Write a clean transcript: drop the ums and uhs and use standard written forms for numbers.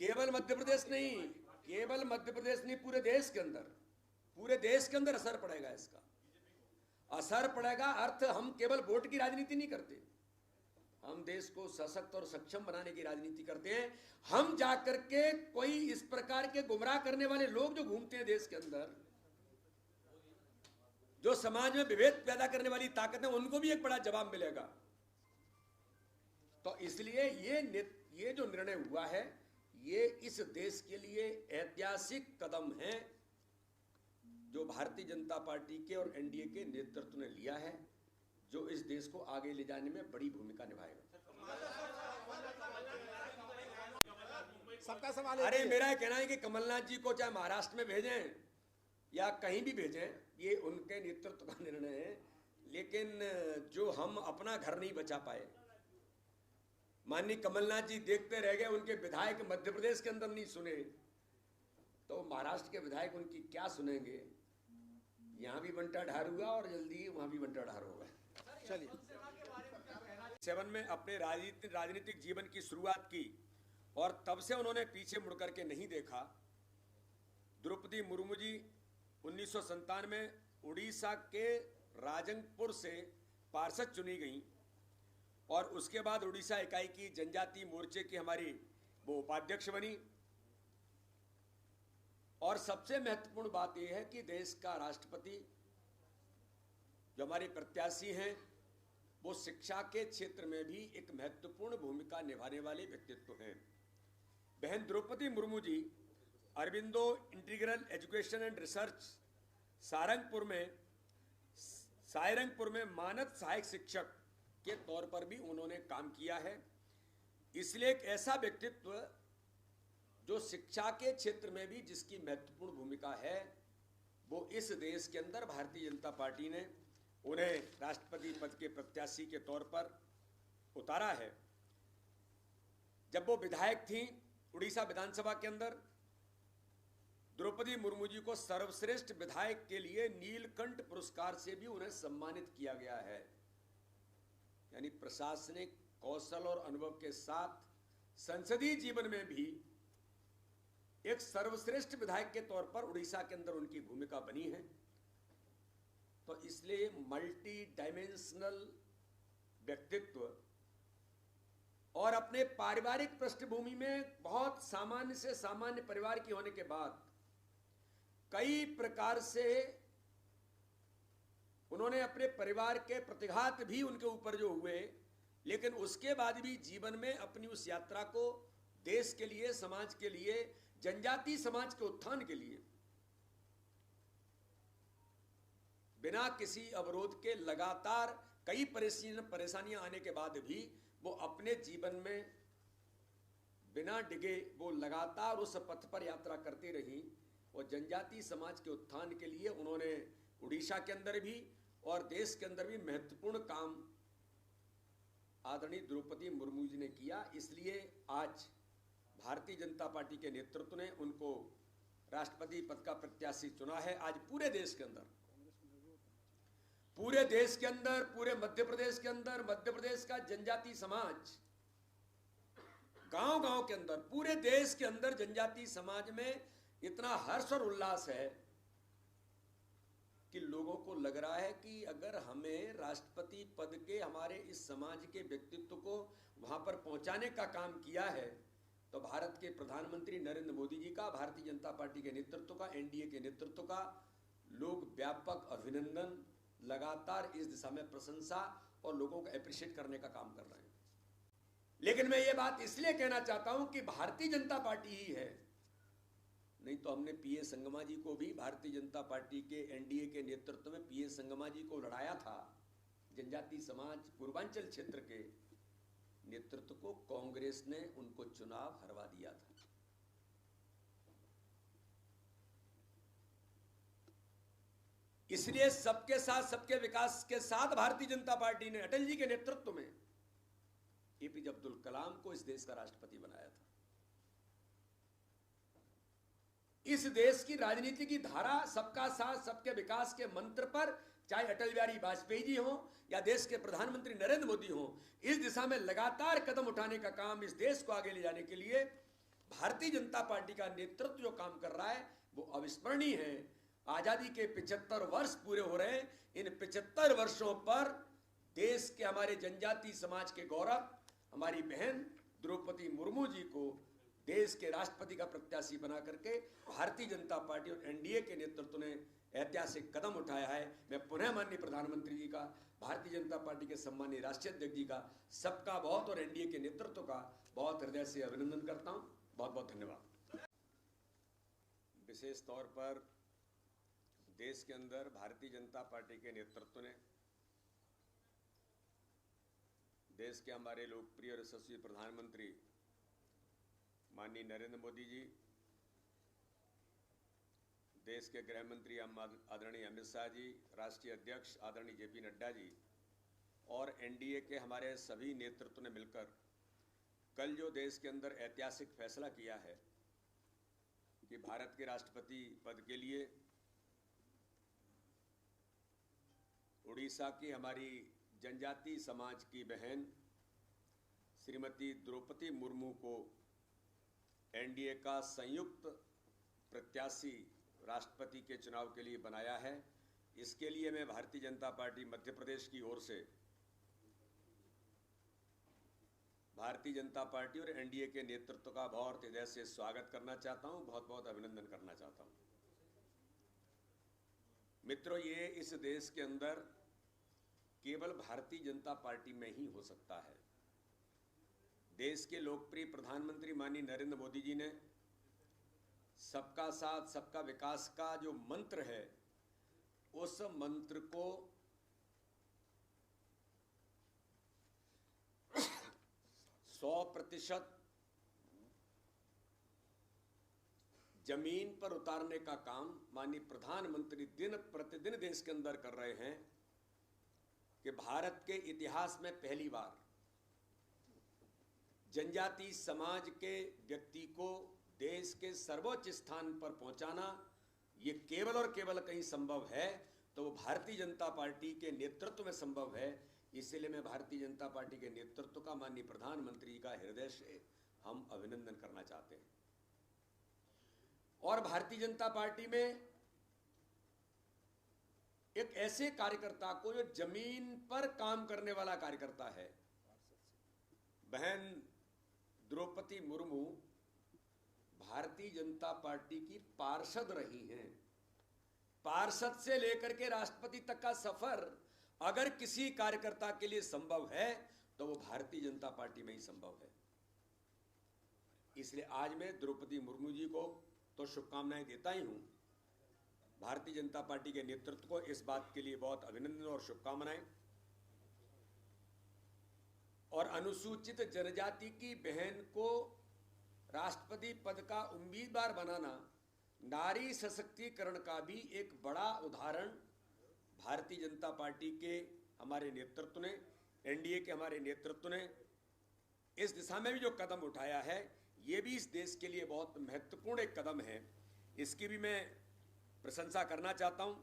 केवल मध्य प्रदेश नहीं, केवल मध्य प्रदेश नहीं, पूरे देश के अंदर असर पड़ेगा। इसका असर पड़ेगा। अर्थ, हम केवल वोट की राजनीति नहीं करते, हम देश को सशक्त और सक्षम बनाने की राजनीति करते हैं। हम जाकर के कोई इस प्रकार के गुमराह करने वाले लोग जो घूमते हैं देश के अंदर, जो समाज में विभेद पैदा करने वाली ताकतें, उनको भी एक बड़ा जवाब मिलेगा। तो इसलिए ये जो निर्णय हुआ है, ये इस देश के लिए ऐतिहासिक कदम है जो भारतीय जनता पार्टी के और एनडीए के नेतृत्व ने लिया है, जो इस देश को आगे ले जाने में बड़ी भूमिका निभाएगा। सबका सवाल। अरे मेरा कहना है कि कमलनाथ जी को चाहे महाराष्ट्र में भेजें या कहीं भी भेजें, ये उनके नेतृत्व का निर्णय है। लेकिन जो हम अपना घर नहीं बचा पाए, माननीय कमलनाथ जी देखते रह गए, उनके विधायक मध्य प्रदेश के अंदर नहीं सुने, तो महाराष्ट्र के विधायक उनकी क्या सुनेंगे। यहां भी बंटा ढार हुआ और जल्दी वहां भी बंटा ढार होगा। चलिए, 7 में अपने राजनीतिक जीवन की शुरुआत की और तब से उन्होंने पीछे मुड़कर के नहीं देखा। द्रौपदी मुर्मू जी 1997 में उड़ीसा के राजंगपुर से पार्षद चुनी गई और उसके बाद उड़ीसा इकाई की जनजातीय मोर्चे की हमारी वो उपाध्यक्ष बनी। और सबसे महत्वपूर्ण बात यह है कि देश का राष्ट्रपति जो हमारे प्रत्याशी हैं, वो शिक्षा के क्षेत्र में भी एक महत्वपूर्ण भूमिका निभाने वाले व्यक्तित्व हैं। बहन Draupadi Murmu ji Aurobindo Integral Education and Research Sarangpur में मानद सहायक शिक्षक के तौर पर भी उन्होंने काम किया है। इसलिए एक ऐसा व्यक्तित्व जो शिक्षा के क्षेत्र में भी जिसकी महत्वपूर्ण भूमिका है, वो इस देश के अंदर भारतीय जनता पार्टी ने उन्हें राष्ट्रपति पद के प्रत्याशी के तौर पर उतारा है। जब वो विधायक थी उड़ीसा विधानसभा के अंदर, द्रौपदी मुर्मू जी को सर्वश्रेष्ठ विधायक के लिए नीलकंठ पुरस्कार से भी उन्हें सम्मानित किया गया है। यानी प्रशासनिक कौशल और अनुभव के साथ संसदीय जीवन में भी एक सर्वश्रेष्ठ विधायक के तौर पर उड़ीसा के अंदर उनकी भूमिका बनी है। तो इसलिए मल्टी डायमेंशनल व्यक्तित्व और अपने पारिवारिक पृष्ठभूमि में बहुत सामान्य से सामान्य परिवार की होने के बाद कई प्रकार से उन्होंने अपने परिवार के प्रतिघात भी उनके ऊपर जो हुए, लेकिन उसके बाद भी जीवन में अपनी उस यात्रा को देश के लिए, समाज के लिए, जनजातीय समाज के उत्थान के लिए बिना किसी अवरोध के लगातार कई परेशानियां आने के बाद भी वो अपने जीवन में बिना डिगे वो लगातार उस पथ पर यात्रा करती रही और जनजातीय समाज के उत्थान के लिए उन्होंने उड़ीसा के अंदर भी और देश के अंदर भी महत्वपूर्ण काम आदरणीय द्रौपदी मुर्मू जी ने किया। इसलिए आज भारतीय जनता पार्टी के नेतृत्व ने उनको राष्ट्रपति पद का प्रत्याशी चुना है। आज पूरे देश के अंदर, पूरे मध्य प्रदेश के अंदर, मध्य प्रदेश का जनजातीय समाज गांव-गांव के अंदर, पूरे देश के अंदर जनजातीय समाज में इतना हर्ष और उल्लास है कि लोगों को लग रहा है कि अगर हमें राष्ट्रपति पद के हमारे इस समाज के व्यक्तित्व को वहां पर पहुंचाने का काम किया है, तो भारत के प्रधानमंत्री नरेंद्र मोदी जी का, भारतीय जनता पार्टी के नेतृत्व का, एनडीए के नेतृत्व का लोग व्यापक अभिनंदन, लगातार इस दिशा में प्रशंसा और लोगों को अप्रिशिएट करने का काम कर रहे हैं। लेकिन मैं ये बात इसलिए कहना चाहता हूं कि भारतीय जनता पार्टी ही है, नहीं तो हमने पीए संगमा जी को भी भारतीय जनता पार्टी के एनडीए के नेतृत्व में पीए संगमा जी को लड़ाया था। जनजातीय समाज पूर्वांचल क्षेत्र के नेतृत्व को कांग्रेस ने उनको चुनाव हरवा दिया था। इसलिए सबके साथ, सबके विकास के साथ भारतीय जनता पार्टी ने अटल जी के नेतृत्व में एपीजे अब्दुल कलाम को इस देश का राष्ट्रपति बनाया था। इस देश की राजनीति की धारा सबका साथ, सबके विकास के मंत्र पर, चाहे अटल बिहारी वाजपेयी जी हों या देश के प्रधानमंत्री नरेंद्र मोदी हों, इस दिशा में लगातार कदम उठाने का काम इस देश को आगे ले जाने के लिए भारतीय जनता पार्टी का नेतृत्व जो काम कर रहा है वो अविस्मरणीय है। आजादी के 75 वर्ष पूरे हो रहे हैं। इन 75 वर्षों पर देश के हमारे जनजातीय समाज के गौरव हमारी बहन द्रौपदी मुर्मू जी को देश के राष्ट्रपति का प्रत्याशी बना करके भारतीय जनता पार्टी और एनडीए के नेतृत्व ने ऐतिहासिक कदम उठाया है। मैं पुनः माननीय प्रधानमंत्री जी का, भारतीय जनता पार्टी के सम्मानीय राष्ट्रीय अध्यक्ष जी का, सबका बहुत और एनडीए के नेतृत्व का बहुत हृदय से अभिनंदन करता हूं। बहुत बहुत धन्यवाद। विशेष तौर पर देश के अंदर भारतीय जनता पार्टी के नेतृत्व ने देश के हमारे लोकप्रिय और यशस्वी प्रधानमंत्री माननीय नरेंद्र मोदी जी, देश के गृह मंत्री आदरणीय अमित शाह जी, राष्ट्रीय अध्यक्ष आदरणीय जेपी नड्डा जी और एनडीए के हमारे सभी नेतृत्व ने मिलकर कल जो देश के अंदर ऐतिहासिक फैसला किया है कि भारत के राष्ट्रपति पद के लिए उड़ीसा की हमारी जनजातीय समाज की बहन श्रीमती द्रौपदी मुर्मू को एनडीए का संयुक्त प्रत्याशी राष्ट्रपति के चुनाव के लिए बनाया है। इसके लिए मैं भारतीय जनता पार्टी मध्य प्रदेश की ओर से भारतीय जनता पार्टी और एनडीए के नेतृत्व का बहुत हृदय से स्वागत करना चाहता हूं, बहुत बहुत अभिनंदन करना चाहता हूं। मित्रों, ये इस देश के अंदर केवल भारतीय जनता पार्टी में ही हो सकता है। देश के लोकप्रिय प्रधानमंत्री माननीय नरेंद्र मोदी जी ने सबका साथ सबका विकास का जो मंत्र है, उस मंत्र को 100% जमीन पर उतारने का काम माननीय प्रधानमंत्री दिन प्रतिदिन देश के अंदर कर रहे हैं कि भारत के इतिहास में पहली बार जनजातीय समाज के व्यक्ति को देश के सर्वोच्च स्थान पर पहुंचाना ये केवल और केवल कहीं संभव है तो वो भारतीय जनता पार्टी के नेतृत्व में संभव है। इसलिए मैं भारतीय जनता पार्टी के नेतृत्व का माननीय प्रधानमंत्री का हृदय से हम अभिनंदन करना चाहते हैं। और भारतीय जनता पार्टी में एक ऐसे कार्यकर्ता को जो जमीन पर काम करने वाला कार्यकर्ता है, बहन द्रौपदी मुर्मू भारतीय जनता पार्टी की पार्षद रही हैं। पार्षद से लेकर के राष्ट्रपति तक का सफर अगर किसी कार्यकर्ता के लिए संभव है तो वो भारतीय जनता पार्टी में ही संभव है। इसलिए आज मैं द्रौपदी मुर्मू जी को तो शुभकामनाएं देता ही हूं, भारतीय जनता पार्टी के नेतृत्व को इस बात के लिए बहुत अभिनंदन और शुभकामनाएं। और अनुसूचित जनजाति की बहन को राष्ट्रपति पद का उम्मीदवार बनाना नारी सशक्तिकरण का भी एक बड़ा उदाहरण भारतीय जनता पार्टी के हमारे नेतृत्व ने, एनडीए के हमारे नेतृत्व ने इस दिशा में भी जो कदम उठाया है, ये भी इस देश के लिए बहुत महत्वपूर्ण एक कदम है। इसकी भी मैं प्रशंसा करना चाहता हूं।